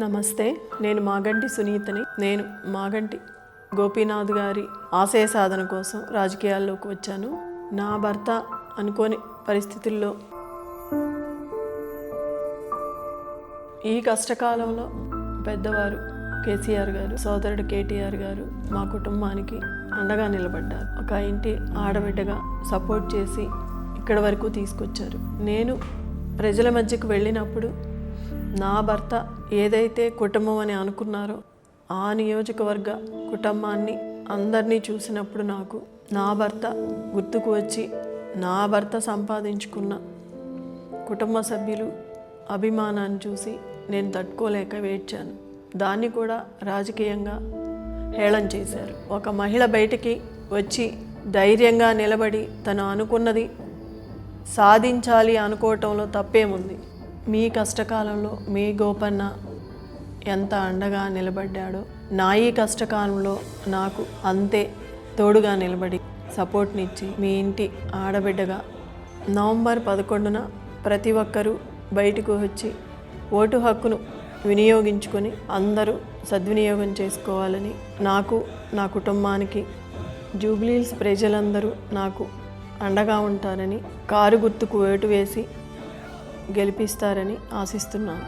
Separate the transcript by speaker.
Speaker 1: నమస్తే, నేను మాగంటి సునీతని. నేను మాగంటి గోపీనాథ్ గారి ఆశయ సాధన కోసం రాజకీయాల్లోకి వచ్చాను. నా భర్త అనుకోని పరిస్థితుల్లో ఈ కష్టకాలంలో పెద్దవారు కేసీఆర్ గారు, సోదరుడు కేటీఆర్ గారు మా కుటుంబానికి అండగా నిలబడ్డారు. ఒక ఇంటి ఆడబిడ్డగా సపోర్ట్ చేసి ఇక్కడి వరకు తీసుకొచ్చారు. నేను ప్రజల మధ్యకు వెళ్ళినప్పుడు నా భర్త ఏదైతే కుటుంబం అని అనుకున్నారో ఆ నియోజకవర్గ కుటుంబాన్ని అందరినీ చూసినప్పుడు నాకు నా భర్త గుర్తుకు వచ్చి, నా భర్త సంపాదించుకున్న కుటుంబ సభ్యులు అభిమానాన్ని చూసి నేను తట్టుకోలేక వేడ్చాను. దాన్ని కూడా రాజకీయంగా హేళన చేశారు. ఒక మహిళ బయటికి వచ్చి ధైర్యంగా నిలబడి తను అనుకున్నది సాధించాలి అనుకోవటంలో తప్పేముంది. మీ కష్టకాలంలో మీ గోపన్న ఎంత అండగా నిలబడ్డాడో నా ఈ కష్టకాలంలో నాకు అంతే తోడుగా నిలబడి సపోర్ట్నిచ్చి మీ ఇంటి ఆడబిడ్డగా నవంబర్ 11న ప్రతి ఒక్కరూ బయటకు వచ్చి ఓటు హక్కును వినియోగించుకొని అందరూ సద్వినియోగం చేసుకోవాలని, నాకు నా కుటుంబానికి జూబ్లీహిల్స్ ప్రజలందరూ నాకు అండగా ఉంటారని, కారు గుర్తుకు ఓటు వేసి గెలిపిస్తారని ఆశిస్తున్నాను.